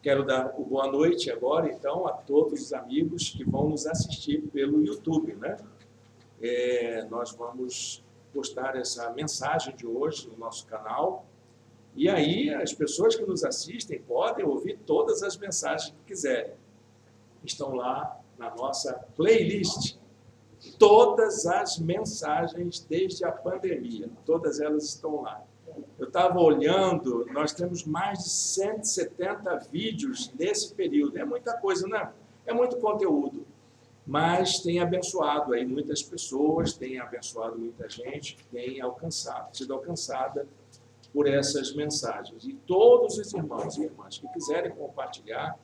Quero dar boa noite agora, então, a todos os amigos que vão nos assistir pelo YouTube, né? Nós vamos postar essa mensagem de hoje no nosso canal, e aí as pessoas que nos assistem podem ouvir todas as mensagens que quiserem. Estão lá na nossa playlist, todas as mensagens desde a pandemia, todas elas estão lá. Eu estava olhando, nós temos mais de 170 vídeos nesse período. É muita coisa, né? É muito conteúdo. Mas tem abençoado aí muitas pessoas, tem abençoado muita gente, tem sido alcançada por essas mensagens. E todos os irmãos e irmãs que quiserem compartilhar,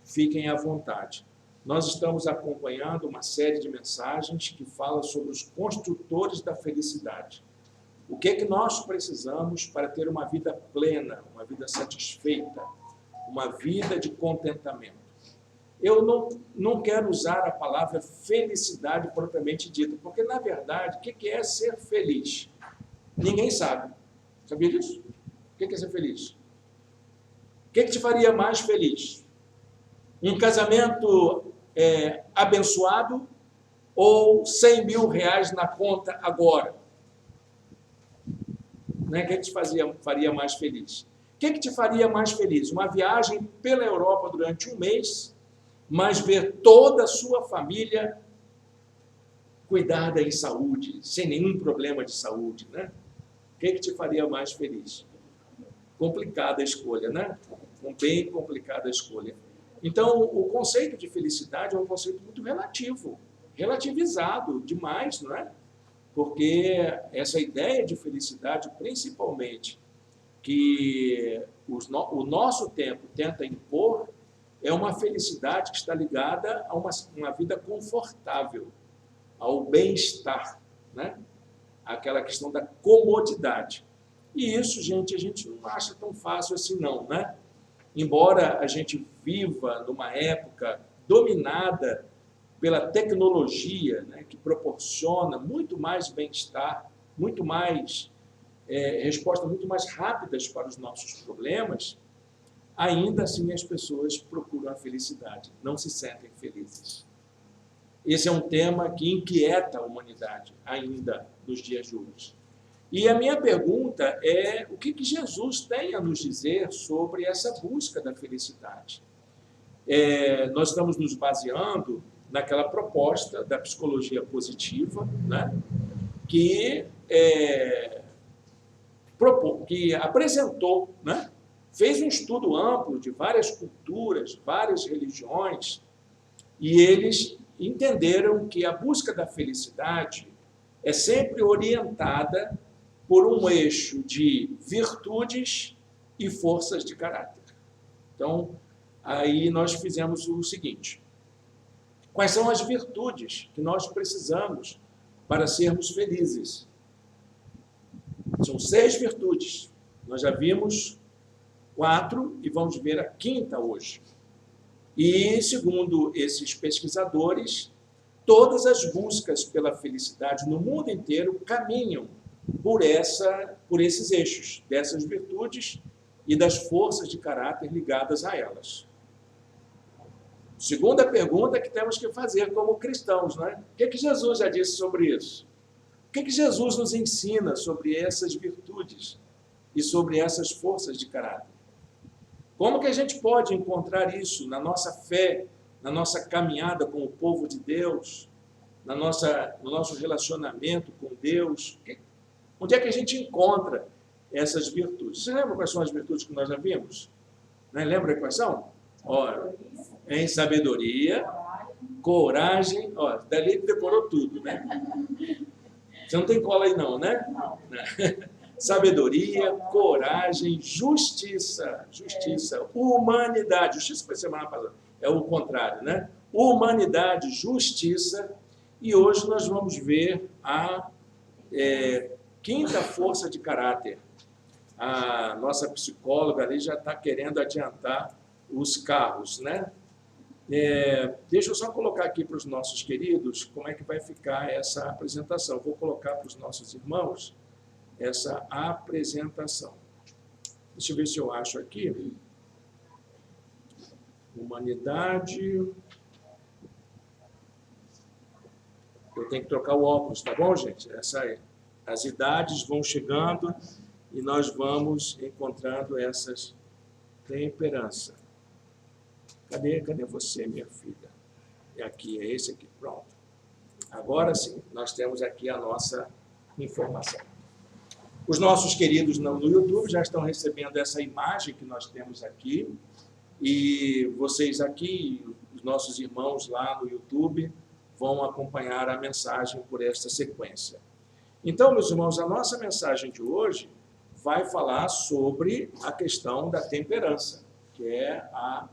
fiquem à vontade. Nós estamos acompanhando uma série de mensagens que fala sobre os construtores da felicidade. O que é que nós precisamos para ter uma vida plena, uma vida satisfeita, uma vida de contentamento? Eu não quero usar a palavra felicidade propriamente dita, porque, na verdade, o que é ser feliz? Ninguém sabe. Sabia disso? O que é ser feliz? O que te faria mais feliz? Um casamento abençoado ou 100 mil reais na conta agora? Né? O que te faria mais feliz? O que te faria mais feliz? Uma viagem pela Europa durante um mês, mas ver toda a sua família cuidada em saúde, sem nenhum problema de saúde, né? O que te faria mais feliz? Complicada a escolha, né? Bem complicada a escolha. Então, o conceito de felicidade é um conceito muito relativo, relativizado demais, não é? Porque essa ideia de felicidade, principalmente, que o nosso tempo tenta impor, é uma felicidade que está ligada a uma vida confortável, ao bem-estar, né? Aquela questão da comodidade. E isso, gente, a gente não acha tão fácil assim não, né? Embora a gente viva numa época dominada pela tecnologia, né, que proporciona muito mais bem-estar, muito mais respostas muito mais rápidas para os nossos problemas, ainda assim as pessoas procuram a felicidade, não se sentem felizes. Esse é um tema que inquieta a humanidade ainda nos dias de hoje. E a minha pergunta é o que Jesus tem a nos dizer sobre essa busca da felicidade? Nós estamos nos baseando naquela proposta da psicologia positiva, né, que apresentou, né, fez um estudo amplo de várias culturas, várias religiões, e eles entenderam que a busca da felicidade é sempre orientada por um eixo de virtudes e forças de caráter. Então, aí nós fizemos o seguinte: quais são as virtudes que nós precisamos para sermos felizes? São 6 virtudes. Nós já vimos 4 e vamos ver a 5ª hoje. E, segundo esses pesquisadores, todas as buscas pela felicidade no mundo inteiro caminham por esses eixos, dessas virtudes e das forças de caráter ligadas a elas. Segunda pergunta que temos que fazer como cristãos, né? O que Jesus já disse sobre isso? O que Jesus nos ensina sobre essas virtudes e sobre essas forças de caráter? Como que a gente pode encontrar isso na nossa fé, na nossa caminhada com o povo de Deus, no nosso relacionamento com Deus? Onde é que a gente encontra essas virtudes? Você lembra quais são as virtudes que nós já vimos? Né? Lembra quais são? Ora, em sabedoria, coragem, ó, dali ele decorou tudo, né? Você não tem cola aí não, né? Não. Sabedoria, coragem, justiça, humanidade. Justiça foi semana passada, é o contrário, né? Humanidade, justiça. E hoje nós vamos ver a 5ª força de caráter. A nossa psicóloga ali já está querendo adiantar os carros, né? Deixa eu só colocar aqui para os nossos queridos como é que vai ficar essa apresentação. Vou colocar para os nossos irmãos essa apresentação. Deixa eu ver se eu acho aqui. Humanidade. Eu tenho que trocar o óculos, tá bom, gente? As idades vão chegando e nós vamos encontrando essas temperança. Cadê você, minha filha? É aqui, é esse aqui, pronto. Agora sim, nós temos aqui a nossa informação. Os nossos queridos no YouTube já estão recebendo essa imagem que nós temos aqui, e vocês aqui, os nossos irmãos lá no YouTube, vão acompanhar a mensagem por esta sequência. Então, meus irmãos, a nossa mensagem de hoje vai falar sobre a questão da temperança, que é a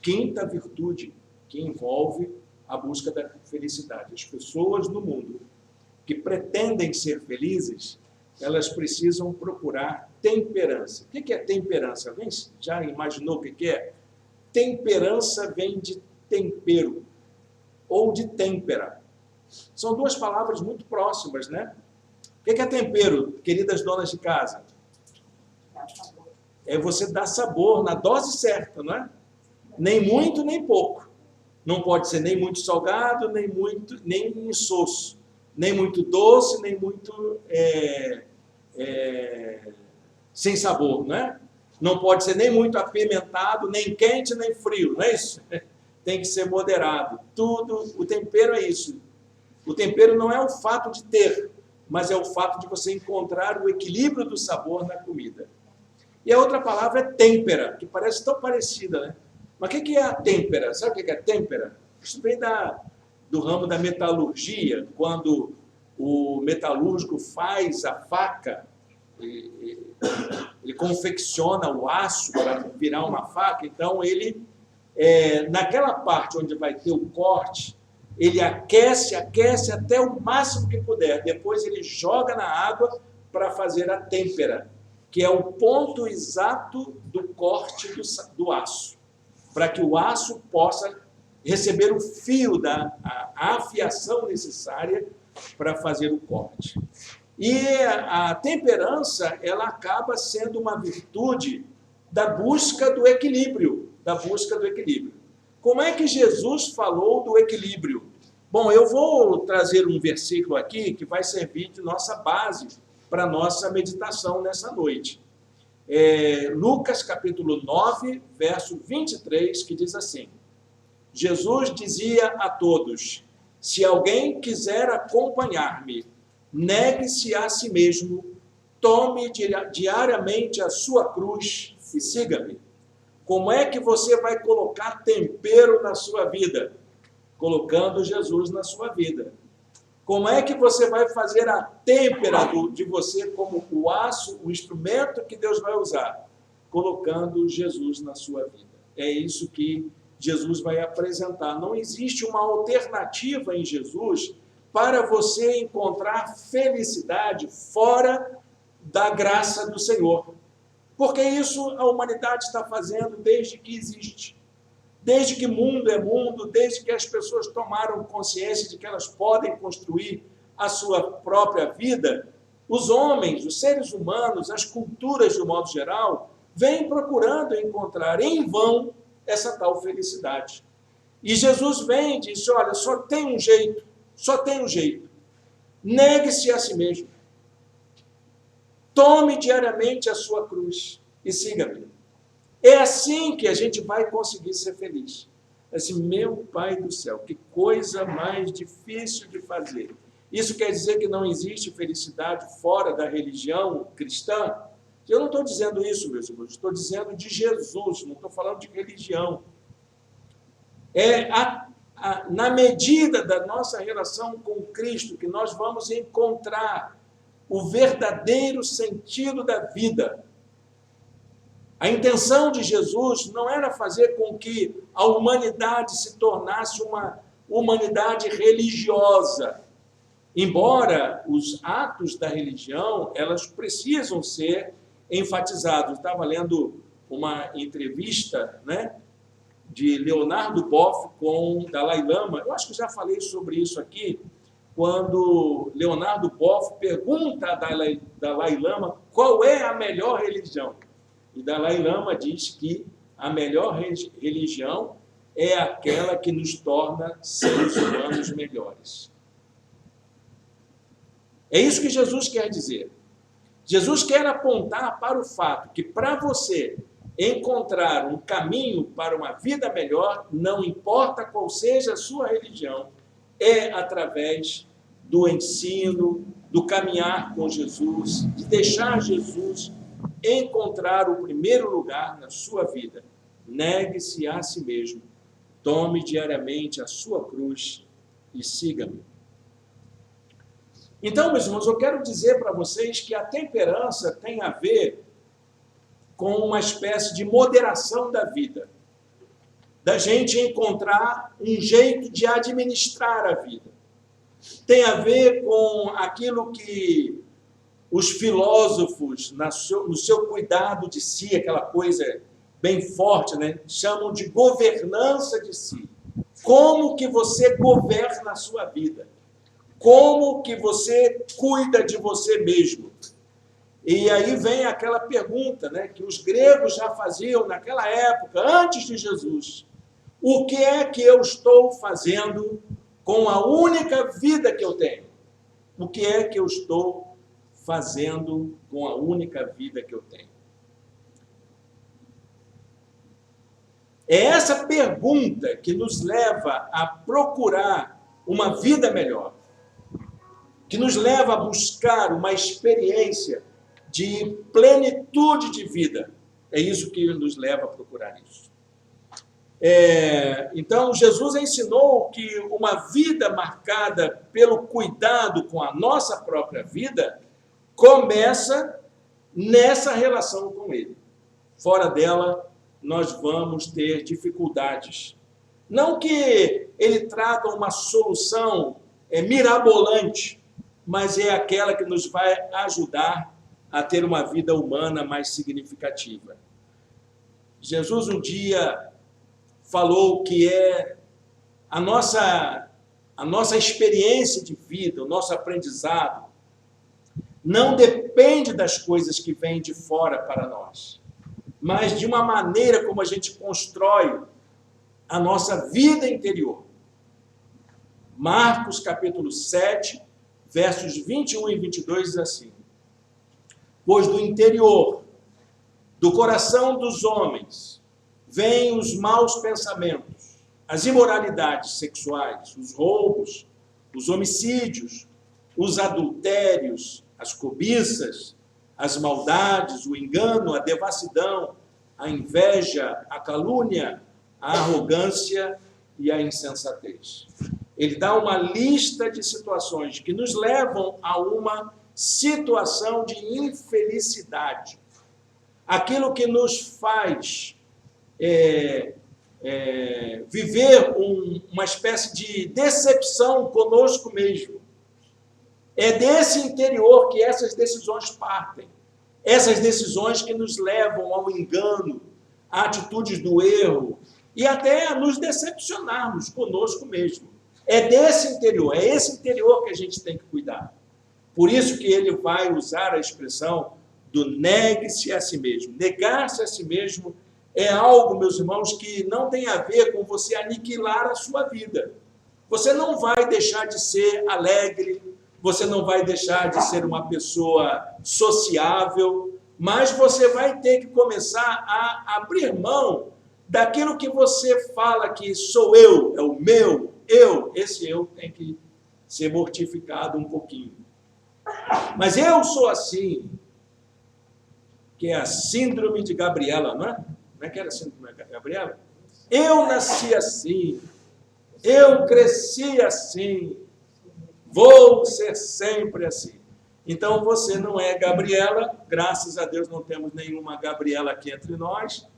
quinta virtude que envolve a busca da felicidade. As pessoas no mundo que pretendem ser felizes, elas precisam procurar temperança. O que é temperança? Alguém já imaginou o que é? Temperança vem de tempero ou de têmpera. São duas palavras muito próximas, né? O que é tempero, queridas donas de casa? É você dar sabor na dose certa, não é? Nem muito, nem pouco. Não pode ser nem muito salgado, nem insosso. Nem muito doce, nem muito sem sabor, não é? Não pode ser nem muito apimentado, nem quente, nem frio, não é isso? Tem que ser moderado. Tudo, o tempero é isso. O tempero não é o fato de ter, mas é o fato de você encontrar o equilíbrio do sabor na comida. E a outra palavra é têmpera, que parece tão parecida, né? Mas o que é a têmpera? Sabe o que é têmpera? Isso vem do ramo da metalurgia, quando o metalúrgico faz a faca, ele confecciona o aço para virar uma faca, então ele, naquela parte onde vai ter o corte, ele aquece até o máximo que puder, depois ele joga na água para fazer a têmpera, que é o ponto exato do corte do aço, para que o aço possa receber o fio a afiação necessária para fazer o corte. E a temperança, ela acaba sendo uma virtude da busca do equilíbrio, Como é que Jesus falou do equilíbrio? Bom, eu vou trazer um versículo aqui que vai servir de nossa base para a nossa meditação nessa noite. Lucas capítulo 9, verso 23, que diz assim: Jesus dizia a todos: se alguém quiser acompanhar-me, negue-se a si mesmo, tome diariamente a sua cruz e siga-me. Como é que você vai colocar tempero na sua vida? Colocando Jesus na sua vida. Como é que você vai fazer a têmpera de você como o aço, o instrumento que Deus vai usar? Colocando Jesus na sua vida. É isso que Jesus vai apresentar. Não existe uma alternativa em Jesus para você encontrar felicidade fora da graça do Senhor. Porque isso a humanidade está fazendo desde que existe. Desde que mundo é mundo, desde que as pessoas tomaram consciência de que elas podem construir a sua própria vida, os homens, os seres humanos, as culturas de um modo geral, vêm procurando encontrar em vão essa tal felicidade. E Jesus vem e diz: olha, só tem um jeito. Negue-se a si mesmo. Tome diariamente a sua cruz e siga-me. É assim que a gente vai conseguir ser feliz. Assim, meu Pai do céu, que coisa mais difícil de fazer. Isso quer dizer que não existe felicidade fora da religião cristã? Eu não estou dizendo isso, meus irmãos, estou dizendo de Jesus, não estou falando de religião. Na medida da nossa relação com Cristo que nós vamos encontrar o verdadeiro sentido da vida. A intenção de Jesus não era fazer com que a humanidade se tornasse uma humanidade religiosa. Embora os atos da religião, elas precisam ser enfatizados. Estava lendo uma entrevista, né, de Leonardo Boff com Dalai Lama. Eu acho que já falei sobre isso aqui, quando Leonardo Boff pergunta a Dalai Lama qual é a melhor religião. E Dalai Lama diz que a melhor religião é aquela que nos torna seres humanos melhores. É isso que Jesus quer dizer. Jesus quer apontar para o fato que para você encontrar um caminho para uma vida melhor, não importa qual seja a sua religião, é através do ensino, do caminhar com Jesus, de deixar Jesus encontrar o primeiro lugar na sua vida. Negue-se a si mesmo, tome diariamente a sua cruz e siga-me. Então, meus irmãos, eu quero dizer para vocês que a temperança tem a ver com uma espécie de moderação da vida, da gente encontrar um jeito de administrar a vida. Tem a ver com aquilo que os filósofos, no seu cuidado de si, aquela coisa bem forte, né, chamam de governança de si. Como que você governa a sua vida? Como que você cuida de você mesmo? E aí vem aquela pergunta, né, que os gregos já faziam naquela época, antes de Jesus. O que é que eu estou fazendo com a única vida que eu tenho? O que é que eu estou fazendo com a única vida que eu tenho? É essa pergunta que nos leva a procurar uma vida melhor, que nos leva a buscar uma experiência de plenitude de vida. É isso que nos leva a procurar isso. Então, Jesus ensinou que uma vida marcada pelo cuidado com a nossa própria vida começa nessa relação com Ele. Fora dela, nós vamos ter dificuldades. Não que Ele traga uma solução mirabolante, mas é aquela que nos vai ajudar a ter uma vida humana mais significativa. Jesus um dia falou que a nossa experiência de vida, o nosso aprendizado, não depende das coisas que vêm de fora para nós, mas de uma maneira como a gente constrói a nossa vida interior. Marcos capítulo 7, versos 21 e 22 diz assim: pois do interior, do coração dos homens, vêm os maus pensamentos, as imoralidades sexuais, os roubos, os homicídios, os adultérios, as cobiças, as maldades, o engano, a devassidão, a inveja, a calúnia, a arrogância e a insensatez. Ele dá uma lista de situações que nos levam a uma situação de infelicidade. Aquilo que nos faz viver uma espécie de decepção conosco mesmo. É desse interior que essas decisões partem. Essas decisões que nos levam ao engano, a atitudes do erro e até a nos decepcionarmos conosco mesmo. É desse interior, é esse interior que a gente tem que cuidar. Por isso que ele vai usar a expressão do negue-se a si mesmo. Negar-se a si mesmo é algo, meus irmãos, que não tem a ver com você aniquilar a sua vida. Você não vai deixar de ser alegre, você não vai deixar de ser uma pessoa sociável, mas você vai ter que começar a abrir mão daquilo que você fala que sou eu, é o meu, esse eu tem que ser mortificado um pouquinho. Mas eu sou assim, que é a síndrome de Gabriela, não é? Como é que era a síndrome de Gabriela? Eu nasci assim, eu cresci assim, vou ser sempre assim. Então você não é Gabriela, graças a Deus não temos nenhuma Gabriela aqui entre nós,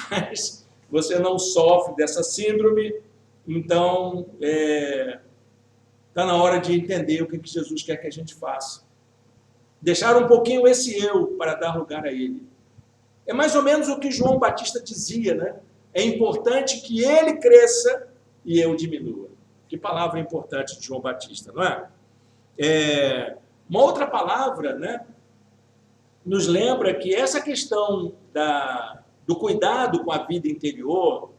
mas você não sofre dessa síndrome, então está na hora de entender o que Jesus quer que a gente faça. Deixar um pouquinho esse eu para dar lugar a ele. É mais ou menos o que João Batista dizia, né? É importante que ele cresça e eu diminua. Que palavra importante de João Batista, não é? Uma outra palavra, né, nos lembra que essa questão do cuidado com a vida interior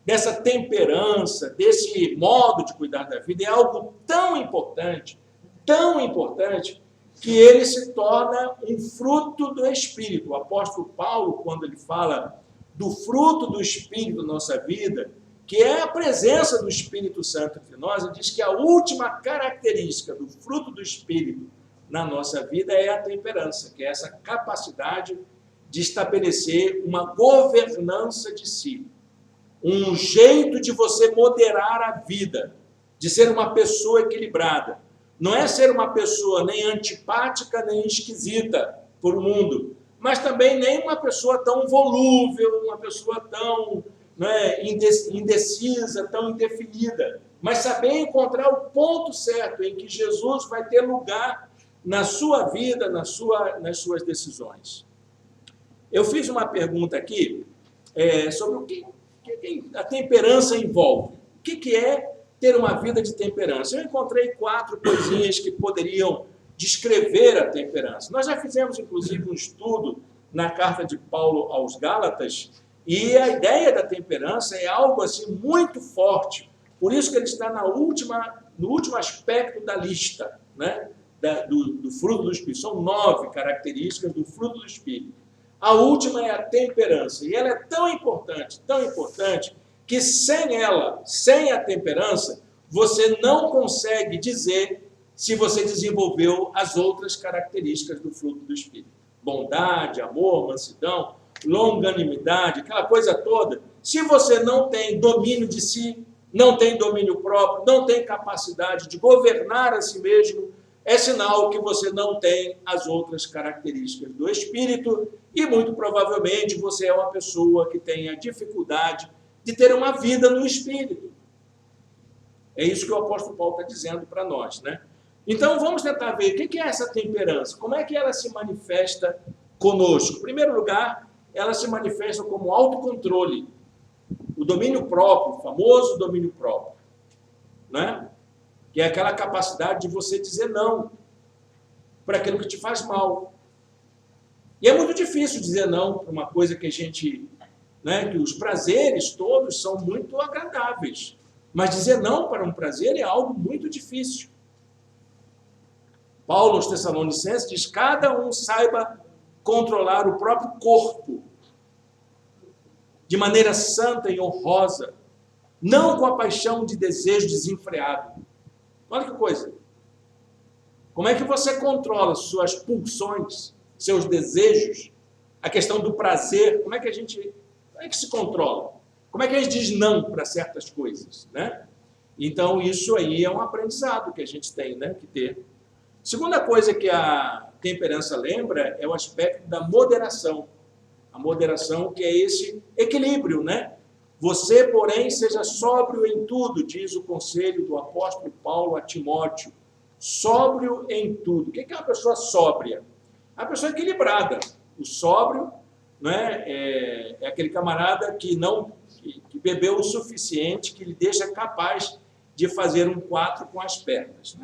dessa temperança, desse modo de cuidar da vida, é algo tão importante, que ele se torna um fruto do Espírito. O apóstolo Paulo, quando ele fala do fruto do Espírito na nossa vida, que é a presença do Espírito Santo entre nós, ele diz que a última característica do fruto do Espírito na nossa vida é a temperança, que é essa capacidade de estabelecer uma governança de si, um jeito de você moderar a vida, de ser uma pessoa equilibrada. Não é ser uma pessoa nem antipática, nem esquisita por o mundo, mas também nem uma pessoa tão volúvel, uma pessoa tão indecisa, tão indefinida. Mas saber encontrar o ponto certo em que Jesus vai ter lugar na sua vida, nas suas decisões. Eu fiz uma pergunta aqui sobre o que a temperança envolve. O que é ter uma vida de temperança? Eu encontrei 4 coisinhas que poderiam descrever a temperança. Nós já fizemos, inclusive, um estudo na carta de Paulo aos Gálatas, e a ideia da temperança é algo assim muito forte. Por isso que ele está no último aspecto da lista, né? do fruto do Espírito. São 9 características do fruto do Espírito. A última é a temperança, e ela é tão importante, que sem ela, sem a temperança, você não consegue dizer se você desenvolveu as outras características do fruto do Espírito. Bondade, amor, mansidão, longanimidade, aquela coisa toda. Se você não tem domínio de si, não tem domínio próprio, não tem capacidade de governar a si mesmo, é sinal que você não tem as outras características do Espírito e, muito provavelmente, você é uma pessoa que tem a dificuldade de ter uma vida no Espírito. É isso que o apóstolo Paulo está dizendo para nós, né? Então, vamos tentar ver o que é essa temperança, como é que ela se manifesta conosco. Em primeiro lugar, ela se manifesta como autocontrole, o domínio próprio, o famoso domínio próprio, né? Que é aquela capacidade de você dizer não para aquilo que te faz mal. E é muito difícil dizer não para uma coisa que a gente, que os prazeres todos são muito agradáveis, mas dizer não para um prazer é algo muito difícil. Paulo aos Tessalonicenses diz: cada um saiba controlar o próprio corpo de maneira santa e honrosa, não com a paixão de desejo desenfreado. Olha que coisa. Como é que você controla suas pulsões, seus desejos, a questão do prazer? Como é que se controla? Como é que a gente diz não para certas coisas, né? Então, isso aí é um aprendizado que a gente tem, que ter. Segunda coisa que a temperança lembra é o aspecto da moderação. A moderação, que é esse equilíbrio, Você, porém, seja sóbrio em tudo, diz o conselho do apóstolo Paulo a Timóteo. Sóbrio em tudo. O que é uma pessoa sóbria? É uma pessoa equilibrada. O sóbrio é aquele camarada que bebeu o suficiente, que lhe deixa capaz de fazer um 4 com as pernas.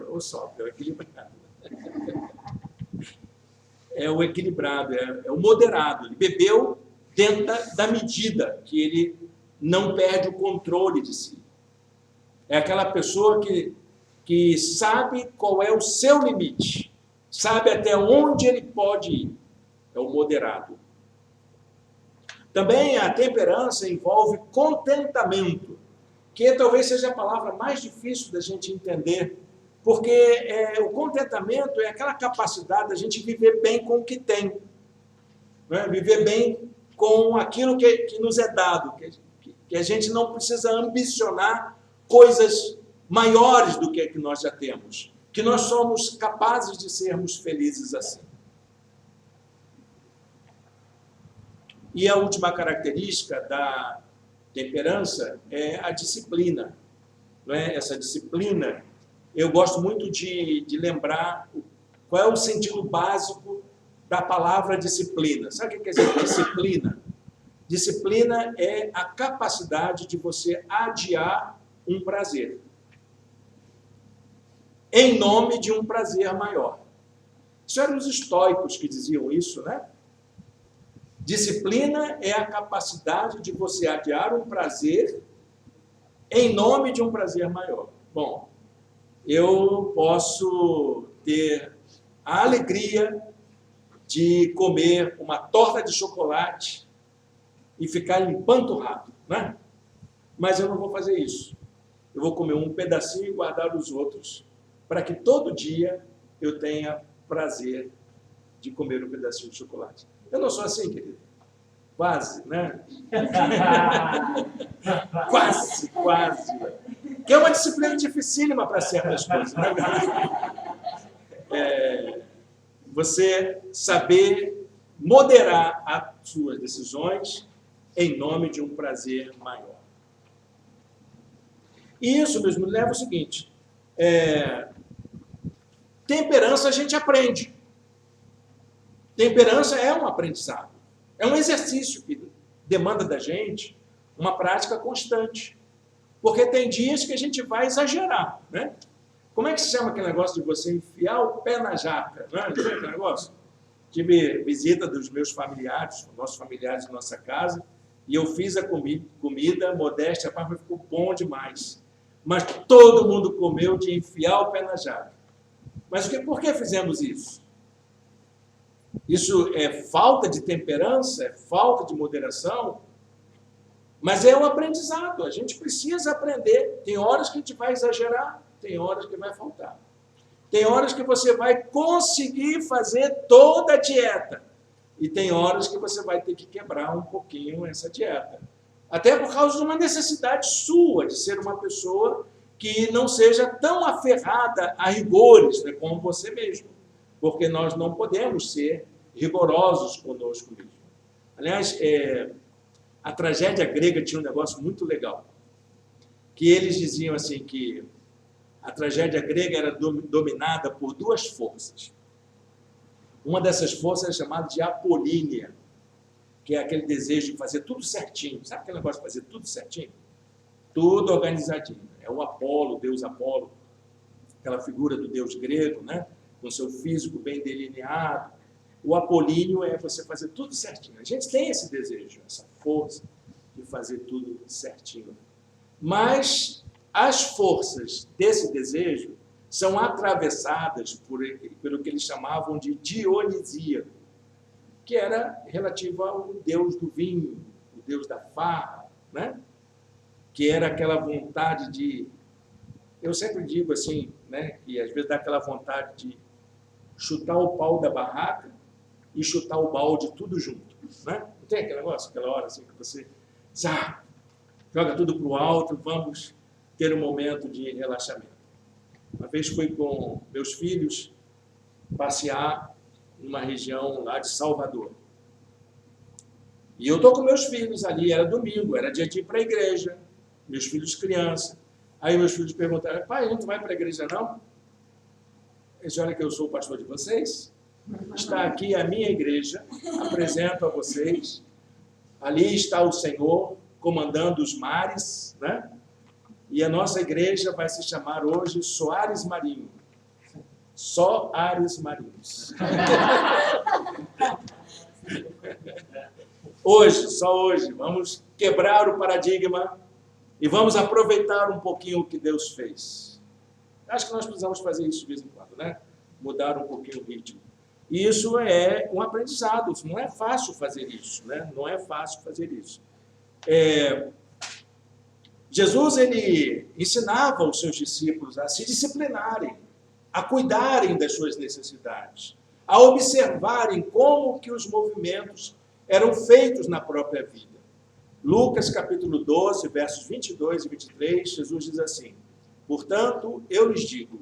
O sóbrio, é o equilibrado. É o equilibrado, é o moderado. Ele bebeu dentro da medida, que ele não perde o controle de si. É aquela pessoa que sabe qual é o seu limite, sabe até onde ele pode ir. É o moderado. Também a temperança envolve contentamento, que talvez seja a palavra mais difícil da gente entender, porque o contentamento é aquela capacidade da gente viver bem com o que tem, viver bem com aquilo que nos é dado, que a gente não precisa ambicionar coisas maiores do que nós já temos, que nós somos capazes de sermos felizes assim. E a última característica da temperança é a disciplina. Essa disciplina, eu gosto muito de lembrar qual é o sentido básico da palavra disciplina. Sabe o que quer dizer disciplina? Disciplina é a capacidade de você adiar um prazer em nome de um prazer maior. Isso eram os estoicos que diziam isso, Disciplina é a capacidade de você adiar um prazer em nome de um prazer maior. Bom, eu posso ter a alegria de comer uma torta de chocolate e ficar empanturrado, né? Mas eu não vou fazer isso. Eu vou comer um pedacinho e guardar os outros, para que todo dia eu tenha prazer de comer um pedacinho de chocolate. Eu não sou assim, querido. Quase, né? Quase. Que é uma disciplina dificílima para certas coisas, né? Você saber moderar as suas decisões em nome de um prazer maior. E isso mesmo leva ao seguinte, temperança a gente aprende. Temperança é um aprendizado. É um exercício que demanda da gente uma prática constante. Porque tem dias que a gente vai exagerar, né? Como é que se chama aquele negócio de você enfiar o pé na jaca? Não é aquele negócio? Tive visita dos meus familiares, nossos familiares em nossa casa, e eu fiz a comida, modéstia, mas ficou bom demais. Mas todo mundo comeu de enfiar o pé na jaca. Mas por que fizemos isso? Isso é falta de temperança? É falta de moderação? Mas é um aprendizado, a gente precisa aprender. Tem horas que a gente vai exagerar, tem horas que vai faltar. Tem horas que você vai conseguir fazer toda a dieta. E tem horas que você vai ter que quebrar um pouquinho essa dieta. Até por causa de uma necessidade sua de ser uma pessoa que não seja tão aferrada a rigores, né, como você mesmo. Porque nós não podemos ser rigorosos conosco mesmo. Aliás, a tragédia grega tinha um negócio muito legal. Que eles diziam assim que a tragédia grega era dominada por duas forças. Uma dessas forças é chamada de apolínea, que é aquele desejo de fazer tudo certinho. Sabe aquele negócio de fazer tudo certinho? Tudo organizadinho. É o Apolo, o deus Apolo, aquela figura do deus grego, né? Com seu físico bem delineado. O apolíneo é você fazer tudo certinho. A gente tem esse desejo, essa força de fazer tudo certinho. Mas as forças desse desejo são atravessadas pelo que eles chamavam de dionisíaco, que era relativo ao deus do vinho, o deus da farra, né? Que era aquela vontade de... Eu sempre digo assim, né, que às vezes dá aquela vontade de chutar o pau da barraca e chutar o balde tudo junto, né? Não tem aquele negócio, aquela hora assim que você joga tudo para o alto, vamos ter um momento de relaxamento. Uma vez fui com meus filhos passear numa região lá de Salvador. E eu estou com meus filhos ali, era domingo, era dia de ir para a igreja, meus filhos criança. Aí meus filhos perguntaram, pai, a gente não vai para a igreja não? Eu disse, olha que eu sou o pastor de vocês, está aqui a minha igreja, apresento a vocês, ali está o Senhor comandando os mares, né? E a nossa igreja vai se chamar hoje Soares Marinho. Só Ares Marinhos. Hoje, só hoje, vamos quebrar o paradigma e vamos aproveitar um pouquinho o que Deus fez. Acho que nós precisamos fazer isso de vez em quando, né? Mudar um pouquinho o ritmo. E isso é um aprendizado, não é fácil fazer isso, né? Não é fácil fazer isso. Jesus, ele ensinava os seus discípulos a se disciplinarem, a cuidarem das suas necessidades, a observarem como que os movimentos eram feitos na própria vida. Lucas, capítulo 12, versos 22 e 23, Jesus diz assim, portanto, eu lhes digo,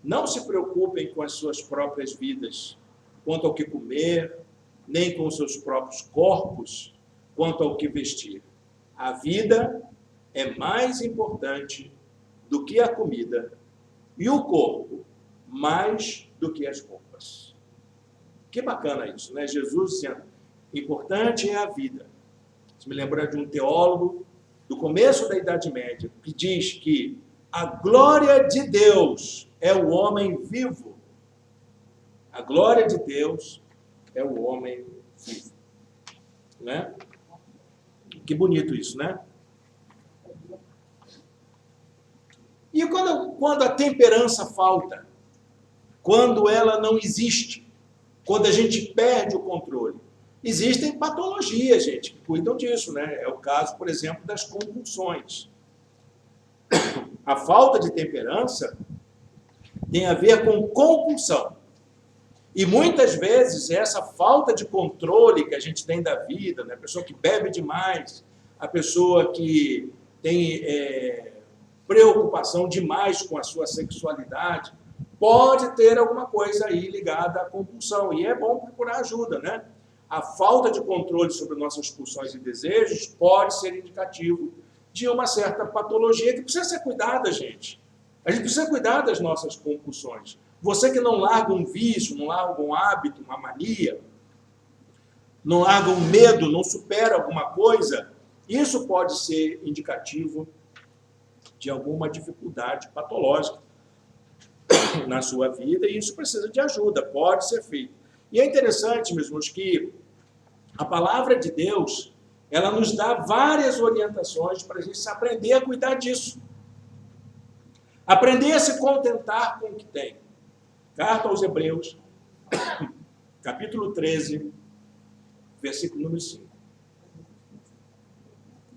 não se preocupem com as suas próprias vidas, quanto ao que comer, nem com os seus próprios corpos, quanto ao que vestir. A vida é mais importante do que a comida e o corpo mais do que as roupas. Que bacana isso, né? Jesus dizendo, importante é a vida. Isso me lembra de um teólogo do começo da Idade Média, que diz que a glória de Deus é o homem vivo. A glória de Deus é o homem vivo. né? Que bonito isso, né? E quando a temperança falta, quando ela não existe, quando a gente perde o controle, existem patologias, gente, que cuidam disso, né? É o caso, por exemplo, das compulsões. A falta de temperança tem a ver com compulsão. E muitas vezes essa falta de controle que a gente tem da vida, né? A pessoa que bebe demais, a pessoa que tem preocupação demais com a sua sexualidade, pode ter alguma coisa aí ligada à compulsão. E é bom procurar ajuda, né? A falta de controle sobre nossas pulsões e desejos pode ser indicativo de uma certa patologia que precisa ser cuidada, gente. A gente precisa cuidar das nossas compulsões. Você que não larga um vício, não larga um hábito, uma mania, não larga um medo, não supera alguma coisa, isso pode ser indicativo de alguma dificuldade patológica na sua vida e isso precisa de ajuda, pode ser feito. E é interessante, meus irmãos, que a palavra de Deus, ela nos dá várias orientações para a gente aprender a cuidar disso. Aprender a se contentar com o que tem. Carta aos Hebreus, capítulo 13, versículo número 5.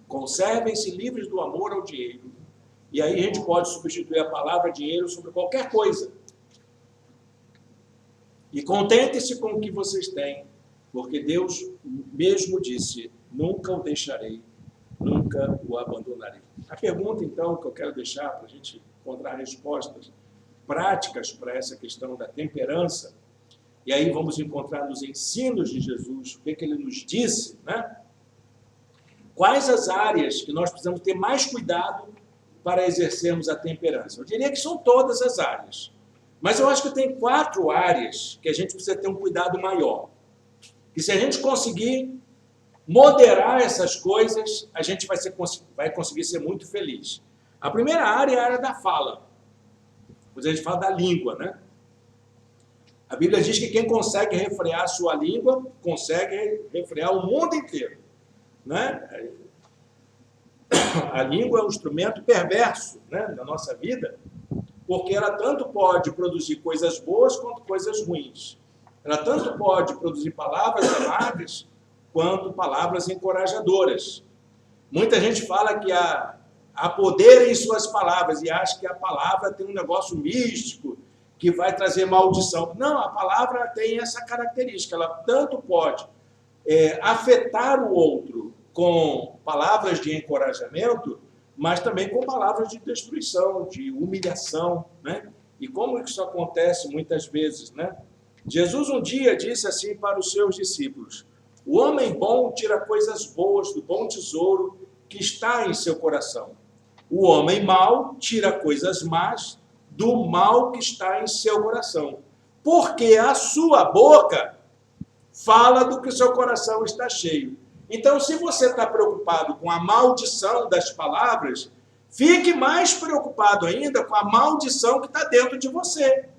Conservem-se livres do amor ao dinheiro. E aí a gente pode substituir a palavra dinheiro sobre qualquer coisa. E contentem-se com o que vocês têm, porque Deus mesmo disse, nunca o deixarei, nunca o abandonarei. A pergunta, então, que eu quero deixar para a gente encontrar respostas práticas para essa questão da temperança, e aí vamos encontrar nos ensinos de Jesus, o que ele nos disse, né? Quais as áreas que nós precisamos ter mais cuidado para exercermos a temperança? Eu diria que são todas as áreas. Mas eu acho que tem 4 áreas que a gente precisa ter um cuidado maior. E se a gente conseguir moderar essas coisas, a gente vai conseguir ser muito feliz. A primeira área é a área da fala. Depois a gente fala da língua, né? A Bíblia diz que quem consegue refrear a sua língua, consegue refrear o mundo inteiro. Né? A língua é um instrumento perverso, né, da nossa vida, porque ela tanto pode produzir coisas boas quanto coisas ruins. Ela tanto pode produzir palavras amáveis quanto palavras encorajadoras. Muita gente fala que há poder em suas palavras e acha que a palavra tem um negócio místico que vai trazer maldição. Não, a palavra tem essa característica, ela tanto pode afetar o outro com palavras de encorajamento, mas também com palavras de destruição, de humilhação, né? E como isso acontece muitas vezes, né? Jesus um dia disse assim para os seus discípulos, o homem bom tira coisas boas do bom tesouro que está em seu coração. O homem mau tira coisas más do mal que está em seu coração. Porque a sua boca fala do que o seu coração está cheio. Então, se você está preocupado com a maldição das palavras, fique mais preocupado ainda com a maldição que está dentro de você.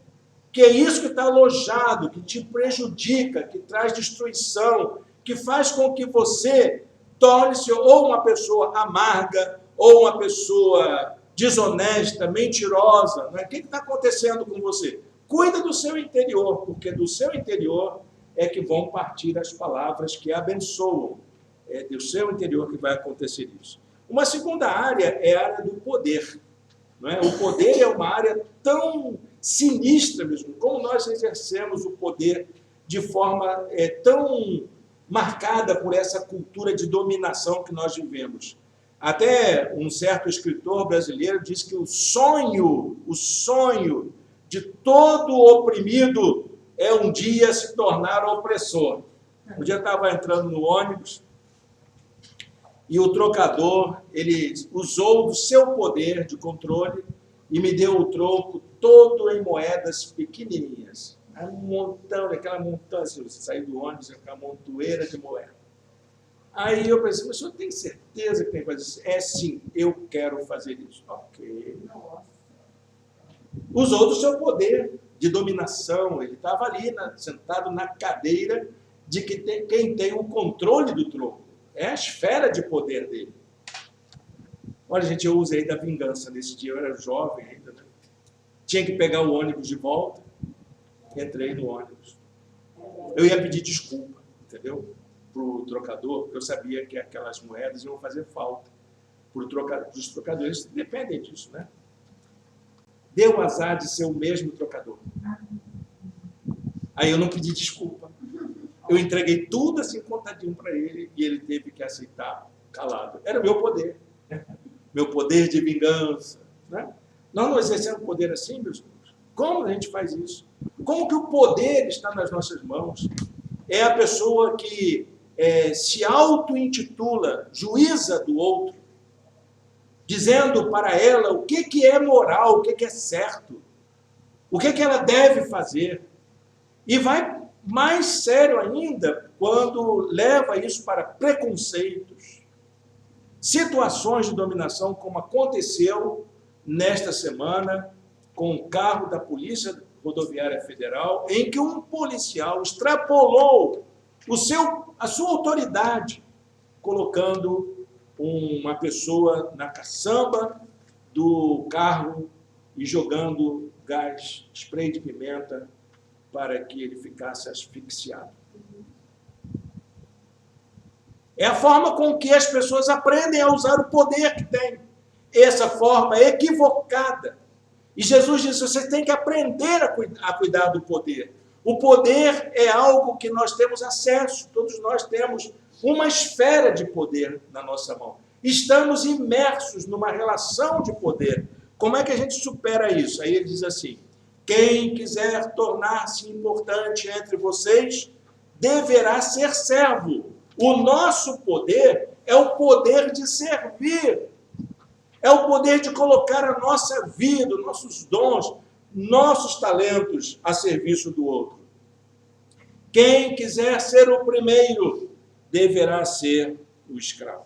Que é isso que está alojado, que te prejudica, que traz destruição, que faz com que você torne-se ou uma pessoa amarga, ou uma pessoa desonesta, mentirosa. Né? O que está acontecendo com você? Cuida do seu interior, porque do seu interior é que vão partir as palavras que abençoam. É do seu interior que vai acontecer isso. Uma segunda área é a área do poder. Não é? O poder é uma área tão sinistra mesmo, como nós exercemos o poder de forma tão marcada por essa cultura de dominação que nós vivemos. Até um certo escritor brasileiro diz que o sonho de todo oprimido é um dia se tornar opressor. Um dia eu estava entrando no ônibus e o trocador, ele usou do seu poder de controle e me deu o troco todo em moedas pequenininhas. Um montão, aquela montanha, assim, você sair do ônibus, aquela montoeira de moeda. Aí eu pensei, mas o senhor tem certeza que tem que fazer isso? É sim, eu quero fazer isso. Ok. Usou do seu poder de dominação, ele estava ali, sentado na cadeira, de que quem tem o controle do troco. É a esfera de poder dele. Olha, gente, eu usei da vingança nesse dia, eu era jovem ainda, né? Tinha que pegar o ônibus de volta, entrei no ônibus. Eu ia pedir desculpa, entendeu? Para o trocador, porque eu sabia que aquelas moedas iam fazer falta para os trocadores, dependem disso, né? Deu o azar de ser o mesmo trocador. Aí eu não pedi desculpa. Eu entreguei tudo assim contadinho para ele e ele teve que aceitar calado. Era o meu poder. Meu poder de vingança, né? Nós não exercemos poder assim, meus irmãos. Como a gente faz isso? Como que o poder está nas nossas mãos? É a pessoa que se auto-intitula juíza do outro, dizendo para ela o que é moral, o que é certo, o que ela deve fazer. E vai mais sério ainda quando leva isso para preconceitos, situações de dominação, como aconteceu nesta semana com o carro da Polícia Rodoviária Federal, em que um policial extrapolou a sua autoridade, colocando uma pessoa na caçamba do carro e jogando gás, spray de pimenta, para que ele ficasse asfixiado. É a forma com que as pessoas aprendem a usar o poder que têm. Essa forma equivocada. E Jesus diz, você tem que aprender a cuidar do poder. O poder é algo que nós temos acesso, todos nós temos uma esfera de poder na nossa mão. Estamos imersos numa relação de poder. Como é que a gente supera isso? Aí ele diz assim, quem quiser tornar-se importante entre vocês, deverá ser servo. O nosso poder é o poder de servir. É o poder de colocar a nossa vida, nossos dons, nossos talentos a serviço do outro. Quem quiser ser o primeiro, deverá ser o escravo.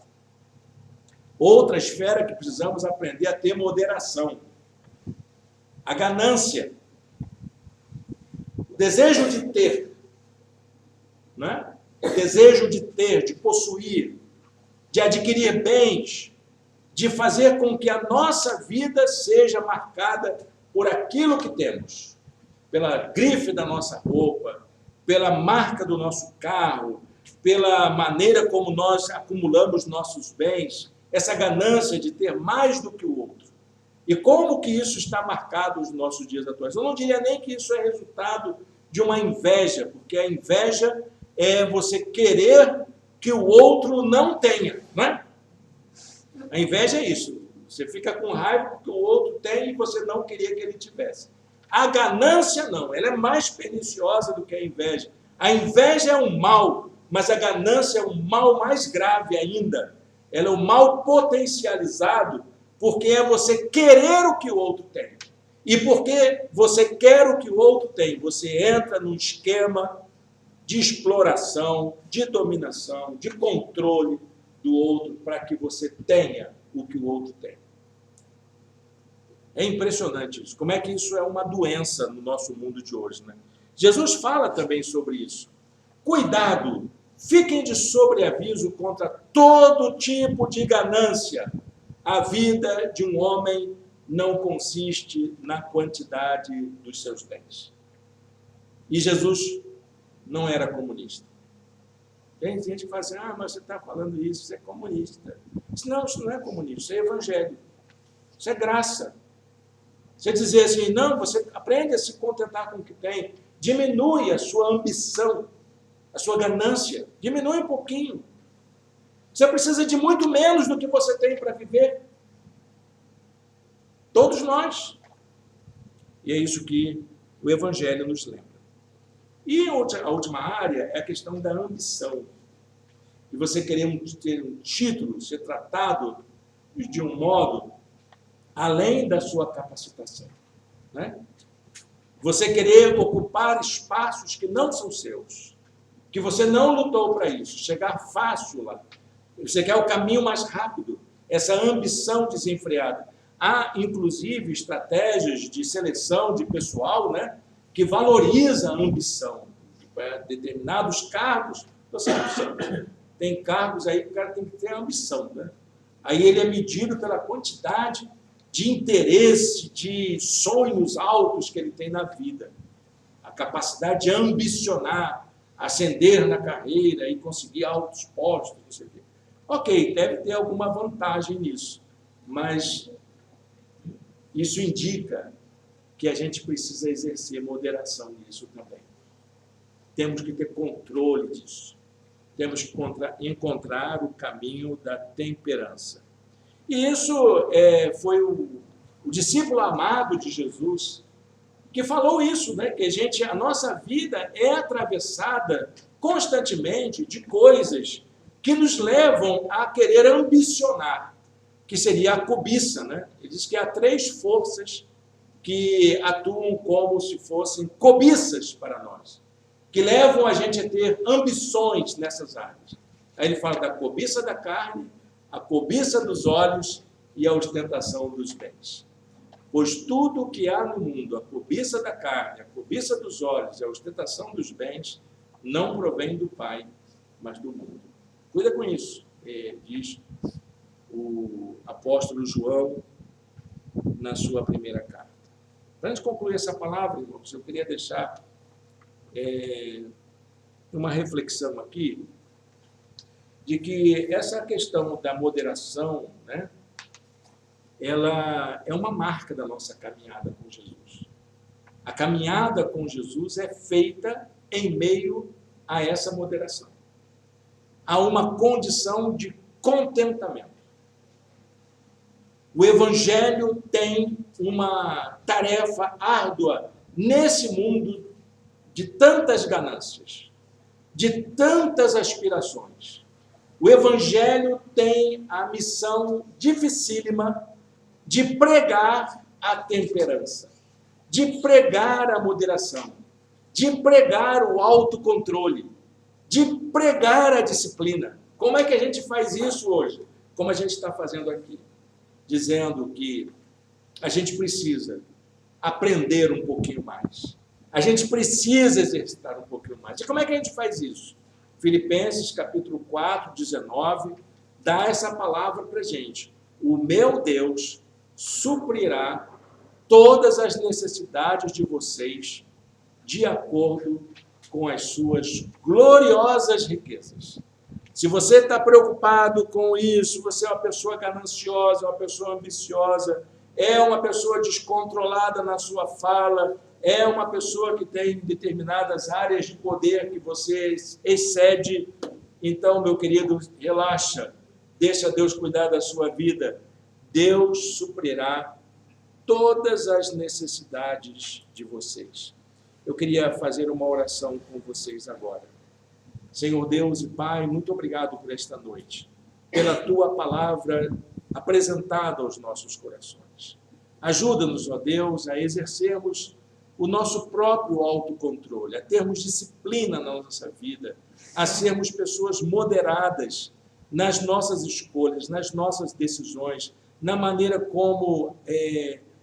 Outra esfera que precisamos aprender a ter moderação. A ganância. O desejo de ter. Né? O desejo de ter, de possuir, de adquirir bens, de fazer com que a nossa vida seja marcada por aquilo que temos, pela grife da nossa roupa, pela marca do nosso carro, pela maneira como nós acumulamos nossos bens, essa ganância de ter mais do que o outro. E como que isso está marcado nos nossos dias atuais? Eu não diria nem que isso é resultado de uma inveja, porque a inveja é você querer que o outro não tenha, não é? A inveja é isso. Você fica com raiva porque o outro tem e você não queria que ele tivesse. A ganância não, ela é mais perniciosa do que a inveja. A inveja é um mal, mas a ganância é um mal mais grave ainda. Ela é um mal potencializado porque é você querer o que o outro tem. E porque você quer o que o outro tem, você entra num esquema de exploração, de dominação, de controle do outro para que você tenha o que o outro tem. É impressionante isso. Como é que isso é uma doença no nosso mundo de hoje, né? Jesus fala também sobre isso. Cuidado, fiquem de sobreaviso contra todo tipo de ganância. A vida de um homem não consiste na quantidade dos seus bens. E Jesus não era comunista. Tem gente que fala assim, mas você está falando isso, você é comunista. Não, isso não é comunismo, isso é evangelho. Isso é graça. Você dizer assim, não, você aprende a se contentar com o que tem, diminui a sua ambição, a sua ganância, diminui um pouquinho. Você precisa de muito menos do que você tem para viver. Todos nós. E é isso que o evangelho nos lembra. E a última área é a questão da ambição. E você querer ter um título, ser tratado de um modo além da sua capacitação. Né? Você querer ocupar espaços que não são seus, que você não lutou para isso, chegar fácil lá. Você quer o caminho mais rápido, essa ambição desenfreada. Há, inclusive, estratégias de seleção de pessoal, né, que valoriza a ambição. determinados cargos. Você tem cargos aí que o cara tem que ter ambição, né? Aí ele é medido pela quantidade de interesse, de sonhos altos que ele tem na vida. A capacidade de ambicionar, ascender na carreira e conseguir altos postos, não sei o quê. Ok, deve ter alguma vantagem nisso, mas isso indica que a gente precisa exercer moderação nisso também. Temos que ter controle disso. Temos que encontrar o caminho da temperança. E isso foi o discípulo amado de Jesus que falou isso, né? Que a nossa vida é atravessada constantemente de coisas que nos levam a querer ambicionar, que seria a cobiça, né? Ele diz que há 3 forças que atuam como se fossem cobiças para nós, que levam a gente a ter ambições nessas áreas. Aí ele fala da cobiça da carne, a cobiça dos olhos e a ostentação dos bens. Pois tudo o que há no mundo, a cobiça da carne, a cobiça dos olhos e a ostentação dos bens, não provém do Pai, mas do mundo. Cuida com isso, diz o apóstolo João na sua primeira carta. Antes de concluir essa palavra, irmãos, eu queria deixar uma reflexão aqui de que essa questão da moderação, né, ela é uma marca da nossa caminhada com Jesus. A caminhada com Jesus é feita em meio a essa moderação. Há uma condição de contentamento. O Evangelho tem uma tarefa árdua nesse mundo de tantas ganâncias, de tantas aspirações. O Evangelho tem a missão dificílima de pregar a temperança, de pregar a moderação, de pregar o autocontrole, de pregar a disciplina. Como é que a gente faz isso hoje? Como a gente está fazendo aqui, dizendo que a gente precisa aprender um pouquinho mais. A gente precisa exercitar um pouquinho mais. E como é que a gente faz isso? Filipenses, capítulo 4, 19, dá essa palavra para a gente. O meu Deus suprirá todas as necessidades de vocês de acordo com as suas gloriosas riquezas. Se você está preocupado com isso, você é uma pessoa gananciosa, uma pessoa ambiciosa, é uma pessoa descontrolada na sua fala, é uma pessoa que tem determinadas áreas de poder que você excede, então, meu querido, relaxa, deixa Deus cuidar da sua vida. Deus suprirá todas as necessidades de vocês. Eu queria fazer uma oração com vocês agora. Senhor Deus e Pai, muito obrigado por esta noite, pela Tua palavra apresentada aos nossos corações. Ajuda-nos, ó Deus, a exercermos o nosso próprio autocontrole, a termos disciplina na nossa vida, a sermos pessoas moderadas nas nossas escolhas, nas nossas decisões, na maneira como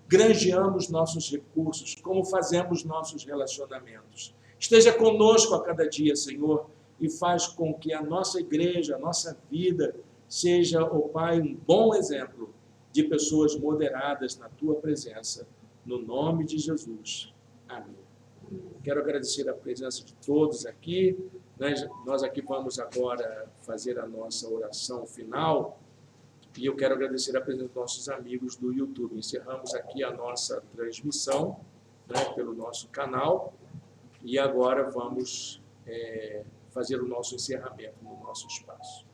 granjeamos nossos recursos, como fazemos nossos relacionamentos. Esteja conosco a cada dia, Senhor, e faz com que a nossa igreja, a nossa vida, seja, ó Pai, um bom exemplo de pessoas moderadas na Tua presença, no nome de Jesus. Amém. Quero agradecer a presença de todos aqui. Nós aqui vamos agora fazer a nossa oração final. E eu quero agradecer a presença dos nossos amigos do YouTube. Encerramos aqui a nossa transmissão, né, pelo nosso canal. E agora vamos fazer o nosso encerramento no nosso espaço.